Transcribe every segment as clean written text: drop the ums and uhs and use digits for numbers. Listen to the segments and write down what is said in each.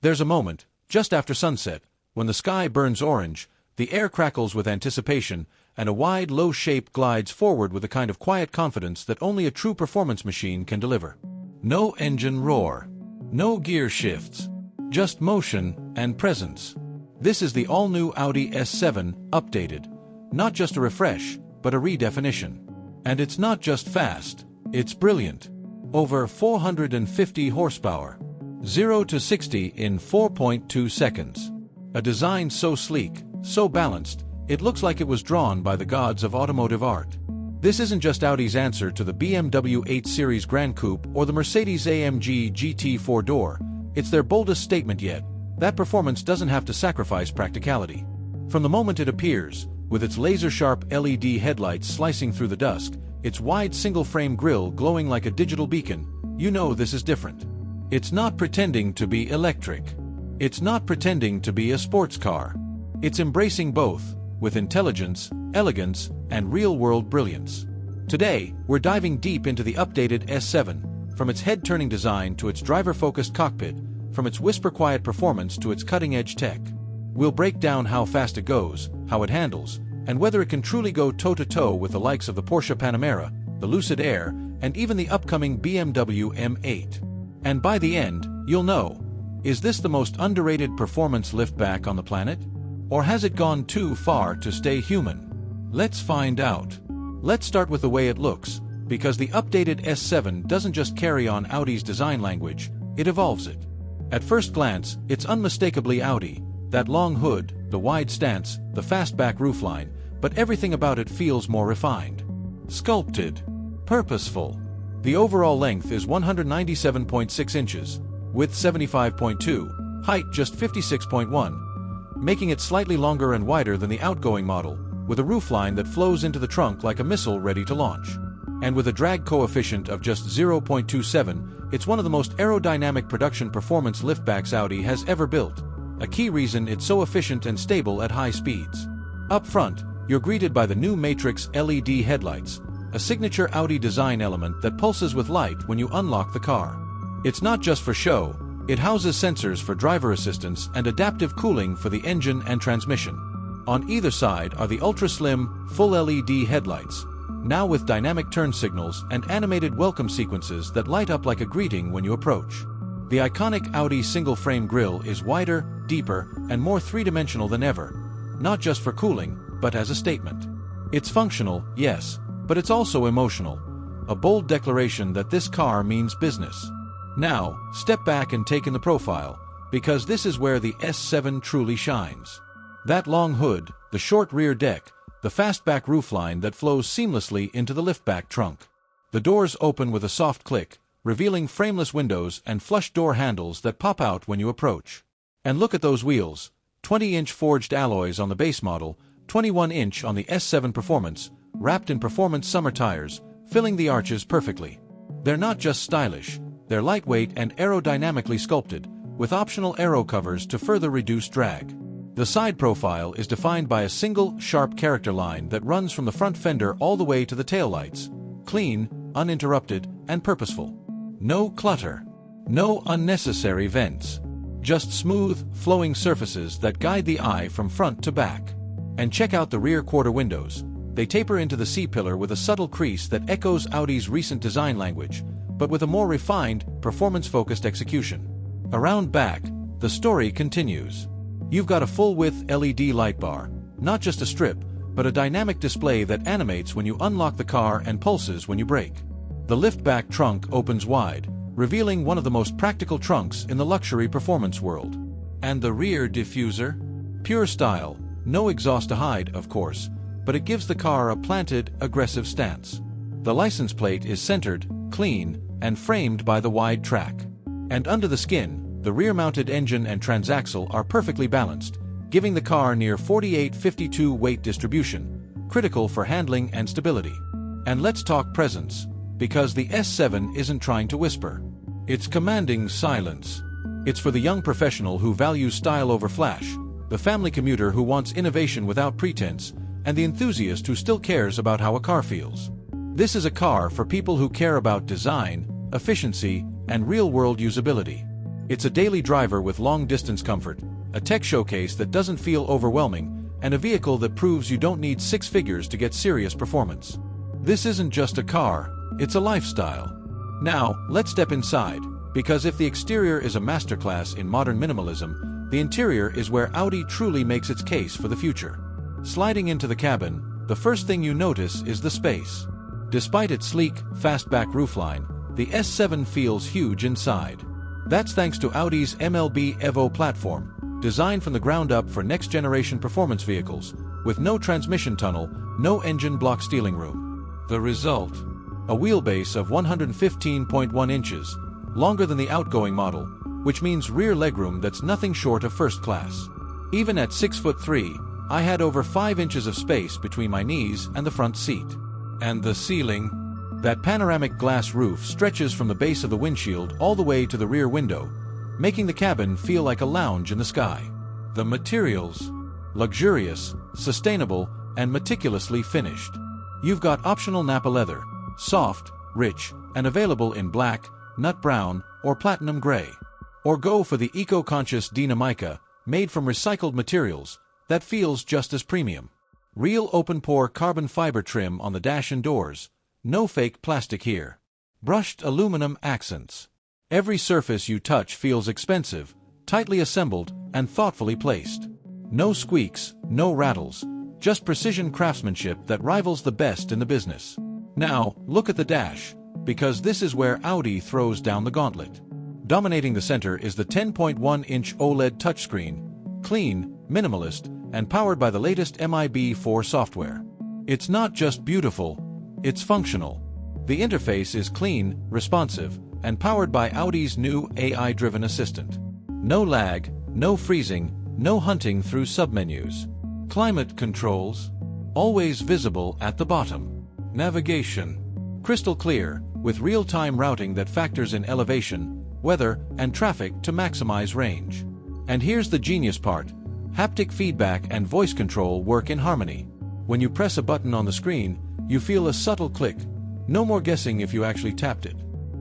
There's a moment, just after sunset, when the sky burns orange, the air crackles with anticipation, and a wide, low shape glides forward with a kind of quiet confidence that only a true performance machine can deliver. No engine roar. No gear shifts. Just motion and presence. This is the all-new Audi S7, updated. Not just a refresh, but a redefinition. And it's not just fast, it's brilliant. Over 450 horsepower. 0 to 60 in 4.2 seconds. A design so sleek, so balanced, it looks like it was drawn by the gods of automotive art. This isn't just Audi's answer to the BMW 8 Series Grand Coupe or the Mercedes-AMG GT 4-door, it's their boldest statement yet. That performance doesn't have to sacrifice practicality. From the moment it appears, with its laser-sharp LED headlights slicing through the dusk, its wide single-frame grille glowing like a digital beacon, you know this is different. It's not pretending to be electric. It's not pretending to be a sports car. It's embracing both, with intelligence, elegance, and real-world brilliance. Today, we're diving deep into the updated S7, from its head-turning design to its driver-focused cockpit, from its whisper-quiet performance to its cutting-edge tech. We'll break down how fast it goes, how it handles, and whether it can truly go toe-to-toe with the likes of the Porsche Panamera, the Lucid Air, and even the upcoming BMW M8. And by the end, you'll know, is this the most underrated performance liftback on the planet? Or has it gone too far to stay human? Let's find out. Let's start with the way it looks, because the updated S7 doesn't just carry on Audi's design language, it evolves it. At first glance, it's unmistakably Audi, that long hood, the wide stance, the fastback roofline, but everything about it feels more refined. Sculpted. Purposeful. The overall length is 197.6 inches, width 75.2, height just 56.1, making it slightly longer and wider than the outgoing model, with a roofline that flows into the trunk like a missile ready to launch. And with a drag coefficient of just 0.27, it's one of the most aerodynamic production performance liftbacks Audi has ever built, a key reason it's so efficient and stable at high speeds. Up front, you're greeted by the new Matrix LED headlights, a signature Audi design element that pulses with light when you unlock the car. It's not just for show, it houses sensors for driver assistance and adaptive cooling for the engine and transmission. On either side are the ultra-slim, full LED headlights, now with dynamic turn signals and animated welcome sequences that light up like a greeting when you approach. The iconic Audi single-frame grille is wider, deeper, and more three-dimensional than ever, not just for cooling, but as a statement. It's functional, yes, but it's also emotional, a bold declaration that this car means business. Now, step back and take in the profile, because this is where the S7 truly shines. That long hood, the short rear deck, the fastback roofline that flows seamlessly into the liftback trunk. The doors open with a soft click, revealing frameless windows and flush door handles that pop out when you approach. And look at those wheels, 20-inch forged alloys on the base model, 21-inch on the S7 Performance, wrapped in performance summer tires, filling the arches perfectly. They're not just stylish, they're lightweight and aerodynamically sculpted, with optional aero covers to further reduce drag. The side profile is defined by a single, sharp character line that runs from the front fender all the way to the taillights. Clean, uninterrupted, and purposeful. No clutter. No unnecessary vents. Just smooth, flowing surfaces that guide the eye from front to back. And check out the rear quarter windows. They taper into the C-pillar with a subtle crease that echoes Audi's recent design language, but with a more refined, performance-focused execution. Around back, the story continues. You've got a full-width LED light bar, not just a strip, but a dynamic display that animates when you unlock the car and pulses when you brake. The liftback trunk opens wide, revealing one of the most practical trunks in the luxury performance world. And the rear diffuser? Pure style, no exhaust to hide, of course, but it gives the car a planted, aggressive stance. The license plate is centered, clean, and framed by the wide track. And under the skin, the rear-mounted engine and transaxle are perfectly balanced, giving the car near 48-52 weight distribution, critical for handling and stability. And let's talk presence, because the S7 isn't trying to whisper. It's commanding silence. It's for the young professional who values style over flash, the family commuter who wants innovation without pretense, and the enthusiast who still cares about how a car feels. This is a car for people who care about design, efficiency, and real-world usability. It's a daily driver with long-distance comfort, a tech showcase that doesn't feel overwhelming, and a vehicle that proves you don't need six figures to get serious performance. This isn't just a car, it's a lifestyle. Now, let's step inside, because if the exterior is a masterclass in modern minimalism, the interior is where Audi truly makes its case for the future. Sliding into the cabin, the first thing you notice is the space. Despite its sleek, fastback roofline, the S7 feels huge inside. That's thanks to Audi's MLB Evo platform, designed from the ground up for next-generation performance vehicles, with no transmission tunnel, no engine block steering room. The result? A wheelbase of 115.1 inches, longer than the outgoing model, which means rear legroom that's nothing short of first class. Even at 6'3", I had over 5 inches of space between my knees and the front seat. And the ceiling? That panoramic glass roof stretches from the base of the windshield all the way to the rear window, making the cabin feel like a lounge in the sky. The materials? Luxurious, sustainable, and meticulously finished. You've got optional Napa leather, soft, rich, and available in black, nut brown, or platinum gray. Or go for the eco-conscious Dinamica, made from recycled materials, that feels just as premium. Real open-pore carbon fiber trim on the dash and doors. No fake plastic here. Brushed aluminum accents. Every surface you touch feels expensive, tightly assembled, and thoughtfully placed. No squeaks, no rattles, just precision craftsmanship that rivals the best in the business. Now, look at the dash, because this is where Audi throws down the gauntlet. Dominating the center is the 10.1-inch OLED touchscreen, clean, minimalist, and powered by the latest MIB4 software. It's not just beautiful, it's functional. The interface is clean, responsive, and powered by Audi's new AI-driven assistant. No lag, no freezing, no hunting through submenus. Climate controls, always visible at the bottom. Navigation, crystal clear, with real-time routing that factors in elevation, weather, and traffic to maximize range. And here's the genius part. Haptic feedback and voice control work in harmony. When you press a button on the screen, you feel a subtle click. No more guessing if you actually tapped it.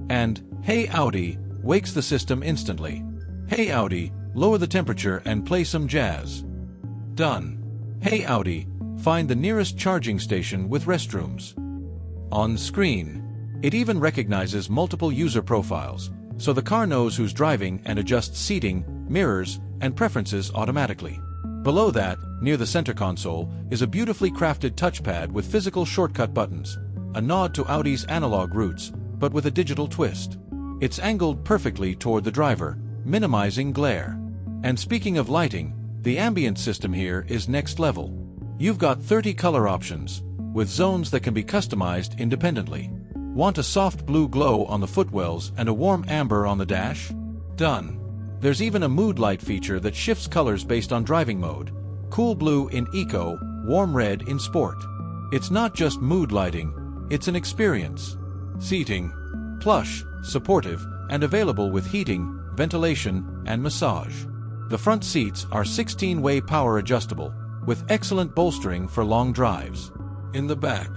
And, "Hey Audi," wakes the system instantly. "Hey Audi, lower the temperature and play some jazz." Done. "Hey Audi, find the nearest charging station with restrooms." On screen. It even recognizes multiple user profiles, so the car knows who's driving and adjusts seating, mirrors, and preferences automatically. Below that, near the center console, is a beautifully crafted touchpad with physical shortcut buttons, a nod to Audi's analog roots, but with a digital twist. It's angled perfectly toward the driver, minimizing glare. And speaking of lighting, the ambient system here is next level. You've got 30 color options, with zones that can be customized independently. Want a soft blue glow on the footwells and a warm amber on the dash? Done. There's even a mood light feature that shifts colors based on driving mode. Cool blue in eco, warm red in sport. It's not just mood lighting, it's an experience. Seating. Plush, supportive, and available with heating, ventilation, and massage. The front seats are 16-way power adjustable, with excellent bolstering for long drives. In the back.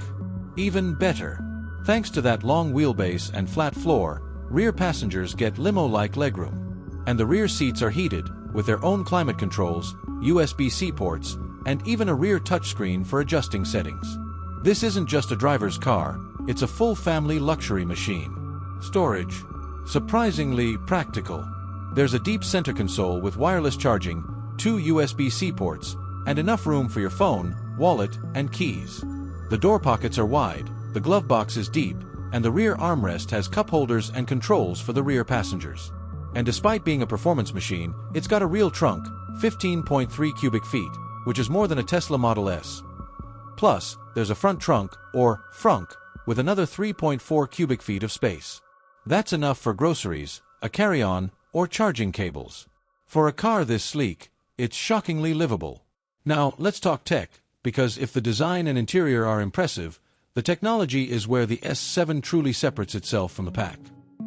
Even better. Thanks to that long wheelbase and flat floor, rear passengers get limo-like legroom. And the rear seats are heated, with their own climate controls, USB-C ports, and even a rear touchscreen for adjusting settings. This isn't just a driver's car, it's a full family luxury machine. Storage. Surprisingly practical. There's a deep center console with wireless charging, 2 USB-C ports, and enough room for your phone, wallet, and keys. The door pockets are wide, the glove box is deep, and the rear armrest has cup holders and controls for the rear passengers. And despite being a performance machine, it's got a real trunk, 15.3 cubic feet, which is more than a Tesla Model S. Plus, there's a front trunk, or frunk, with another 3.4 cubic feet of space. That's enough for groceries, a carry-on, or charging cables. For a car this sleek, it's shockingly livable. Now, let's talk tech, because if the design and interior are impressive, the technology is where the S7 truly separates itself from the pack.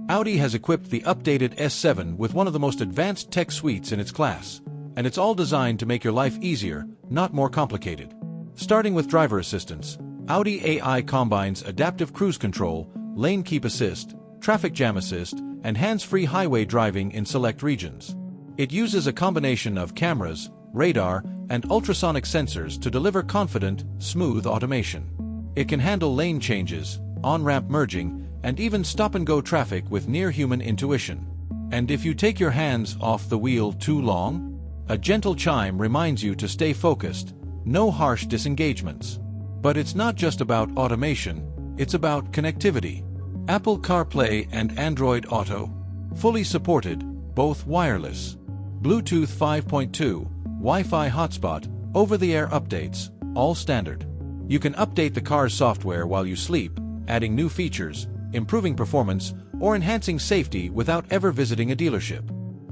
Audi has equipped the updated S7 with one of the most advanced tech suites in its class, and it's all designed to make your life easier, not more complicated. Starting with driver assistance, Audi AI combines adaptive cruise control, lane keep assist, traffic jam assist, and hands-free highway driving in select regions. It uses a combination of cameras, radar, and ultrasonic sensors to deliver confident, smooth automation. It can handle lane changes, on-ramp merging, and even stop-and-go traffic with near-human intuition. And if you take your hands off the wheel too long, a gentle chime reminds you to stay focused, no harsh disengagements. But it's not just about automation, it's about connectivity. Apple CarPlay and Android Auto, fully supported, both wireless. Bluetooth 5.2, Wi-Fi hotspot, over-the-air updates, all standard. You can update the car's software while you sleep, adding new features, improving performance, or enhancing safety without ever visiting a dealership.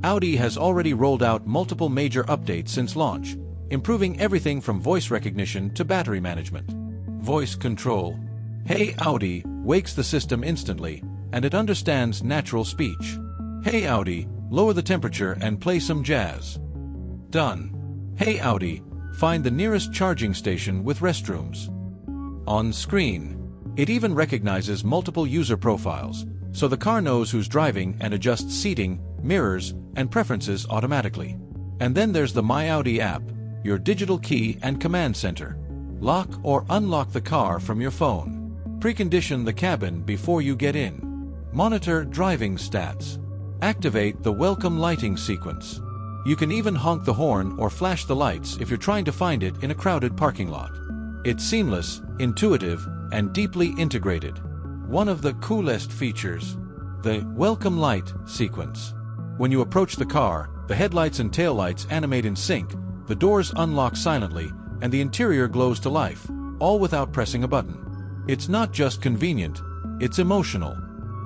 Audi has already rolled out multiple major updates since launch, improving everything from voice recognition to battery management. Voice control. Hey Audi wakes the system instantly, and it understands natural speech. Hey Audi, lower the temperature and play some jazz. Done. Hey Audi, find the nearest charging station with restrooms. On screen. It even recognizes multiple user profiles, so the car knows who's driving and adjusts seating, mirrors, and preferences automatically. And then there's the My Audi app, your digital key and command center. Lock or unlock the car from your phone. Precondition the cabin before you get in. Monitor driving stats. Activate the welcome lighting sequence. You can even honk the horn or flash the lights if you're trying to find it in a crowded parking lot. It's seamless, intuitive, and deeply integrated. One of the coolest features, the welcome light sequence. When you approach the car, the headlights and taillights animate in sync, the doors unlock silently, and the interior glows to life, all without pressing a button. It's not just convenient, it's emotional.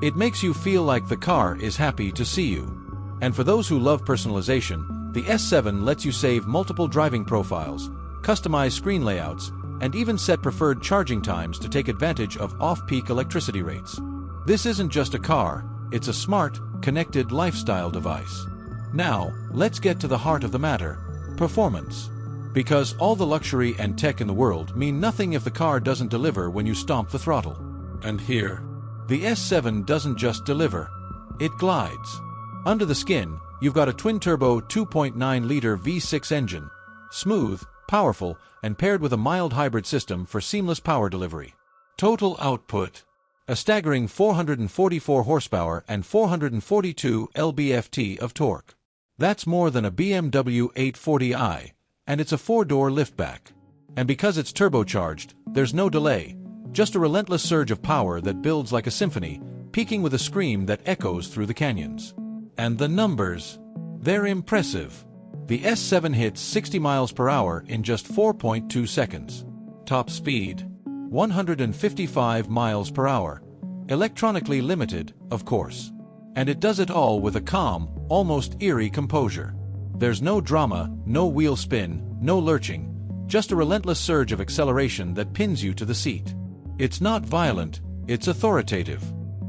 It makes you feel like the car is happy to see you. And for those who love personalization, the S7 lets you save multiple driving profiles, customize screen layouts, and even set preferred charging times to take advantage of off-peak electricity rates. This isn't just a car, it's a smart, connected lifestyle device. Now, let's get to the heart of the matter, performance. Because all the luxury and tech in the world mean nothing if the car doesn't deliver when you stomp the throttle. And here, the S7 doesn't just deliver, it glides. Under the skin, you've got a twin-turbo 2.9-liter V6 engine, smooth, powerful, and paired with a mild hybrid system for seamless power delivery. Total output: a staggering 444 horsepower and 442 lb-ft of torque. That's more than a BMW 840i, and it's a 4-door liftback. And because it's turbocharged, there's no delay, just a relentless surge of power that builds like a symphony, peaking with a scream that echoes through the canyons. And the numbers, they're impressive. The S7 hits 60 miles per hour in just 4.2 seconds. Top speed, 155 miles per hour. Electronically limited, of course. And it does it all with a calm, almost eerie composure. There's no drama, no wheel spin, no lurching, just a relentless surge of acceleration that pins you to the seat. It's not violent, it's authoritative.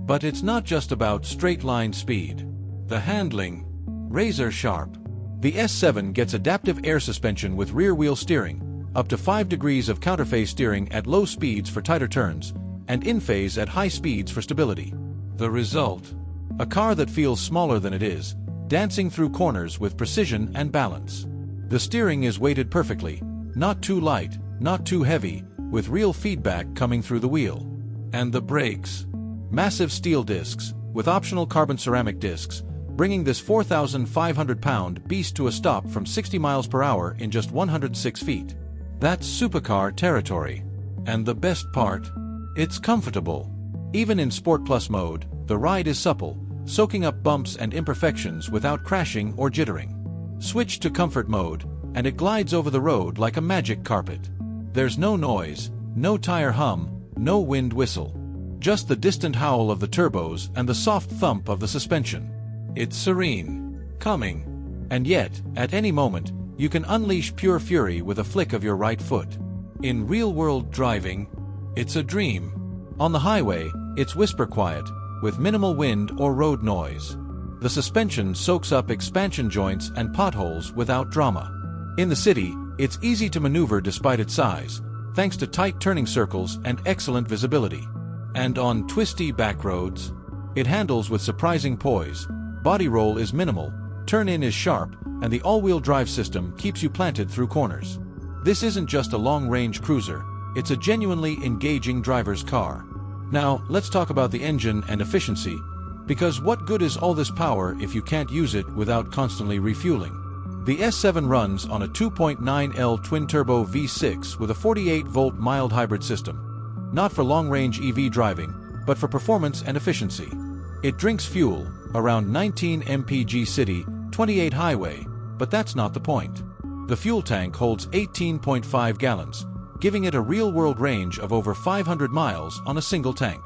But it's not just about straight-line speed. The handling, razor sharp. The S7 gets adaptive air suspension with rear-wheel steering, up to 5 degrees of counterphase steering at low speeds for tighter turns, and in-phase at high speeds for stability. The result? A car that feels smaller than it is, dancing through corners with precision and balance. The steering is weighted perfectly, not too light, not too heavy, with real feedback coming through the wheel. And the brakes? Massive steel discs, with optional carbon ceramic discs, bringing this 4,500-pound beast to a stop from 60 miles per hour in just 106 feet. That's supercar territory. And the best part? It's comfortable. Even in Sport Plus mode, the ride is supple, soaking up bumps and imperfections without crashing or jittering. Switch to Comfort mode, and it glides over the road like a magic carpet. There's no noise, no tire hum, no wind whistle. Just the distant howl of the turbos and the soft thump of the suspension. It's serene, calming, and yet, at any moment, you can unleash pure fury with a flick of your right foot. In real-world driving, it's a dream. On the highway, it's whisper quiet, with minimal wind or road noise. The suspension soaks up expansion joints and potholes without drama. In the city, it's easy to maneuver despite its size, thanks to tight turning circles and excellent visibility. And on twisty back roads, It handles with surprising poise, body roll is minimal, turn-in is sharp, and the all-wheel drive system keeps you planted through corners. This isn't just a long-range cruiser, it's a genuinely engaging driver's car. Now, let's talk about the engine and efficiency, because what good is all this power if you can't use it without constantly refueling? The S7 runs on a 2.9L twin-turbo V6 with a 48-volt mild hybrid system, not for long-range EV driving, but for performance and efficiency. It drinks fuel, around 19 mpg city, 28 highway, but that's not the point. The fuel tank holds 18.5 gallons, giving it a real-world range of over 500 miles on a single tank.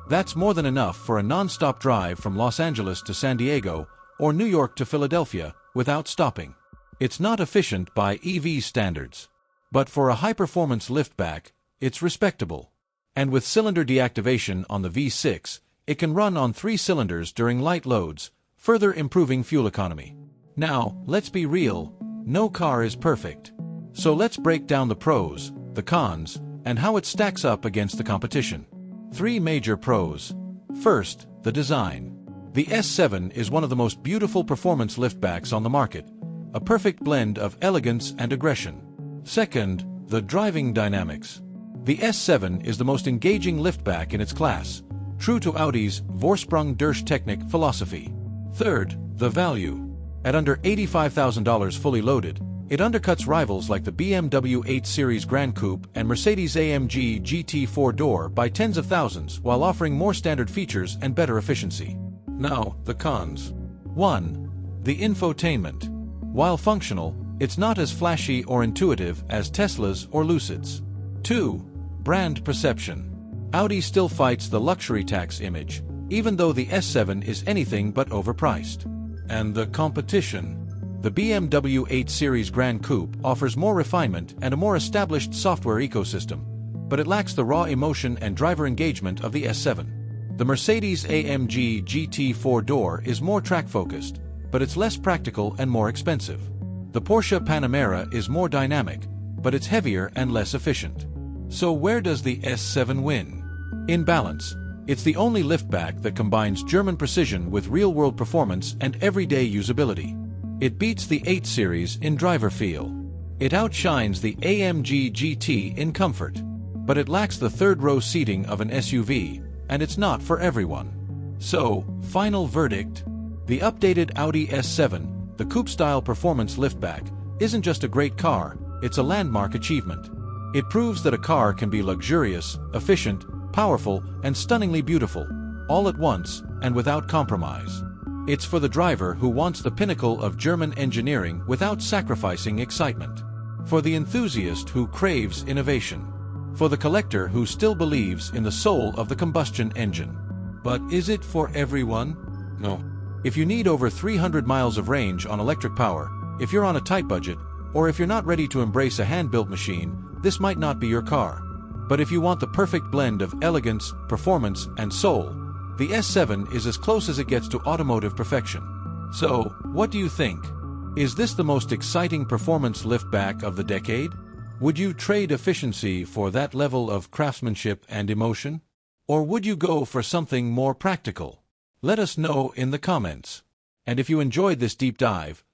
That's more than enough for a non-stop drive from Los Angeles to San Diego or New York to Philadelphia without stopping. It's not efficient by EV standards, but for a high-performance liftback, it's respectable. And with cylinder deactivation on the V6, it can run on 3 cylinders during light loads, further improving fuel economy. Now, let's be real, no car is perfect. So let's break down the pros, the cons, and how it stacks up against the competition. 3 major pros. First, the design. The S7 is one of the most beautiful performance liftbacks on the market, a perfect blend of elegance and aggression. Second, the driving dynamics. The S7 is the most engaging liftback in its class, true to Audi's Vorsprung durch Technik philosophy. Third, the value. At under $85,000 fully loaded, it undercuts rivals like the BMW 8 Series Gran Coupe and Mercedes-AMG GT 4-door by tens of thousands while offering more standard features and better efficiency. Now, the cons. 1. The infotainment. While functional, it's not as flashy or intuitive as Tesla's or Lucid's. 2. Brand perception. Audi still fights the luxury tax image, even though the S7 is anything but overpriced. And the competition. The BMW 8 Series Gran Coupe offers more refinement and a more established software ecosystem, but it lacks the raw emotion and driver engagement of the S7. The Mercedes-AMG GT 4-door is more track-focused, but it's less practical and more expensive. The Porsche Panamera is more dynamic, but it's heavier and less efficient. So where does the S7 win? In balance, it's the only liftback that combines German precision with real-world performance and everyday usability. It beats the 8 Series in driver feel. It outshines the AMG GT in comfort. But it lacks the third-row seating of an SUV, and it's not for everyone. So, final verdict. The updated Audi S7, the Coupe-style performance liftback, isn't just a great car, it's a landmark achievement. It proves that a car can be luxurious, efficient, powerful, and stunningly beautiful, all at once and without compromise. It's for the driver who wants the pinnacle of German engineering without sacrificing excitement. For the enthusiast who craves innovation. For the collector who still believes in the soul of the combustion engine. But is it for everyone? No. If you need over 300 miles of range on electric power, if you're on a tight budget, or if you're not ready to embrace a hand-built machine, this might not be your car. But if you want the perfect blend of elegance, performance, and soul, the S7 is as close as it gets to automotive perfection. So, what do you think? Is this the most exciting performance liftback of the decade? Would you trade efficiency for that level of craftsmanship and emotion? Or would you go for something more practical? Let us know in the comments. And if you enjoyed this deep dive,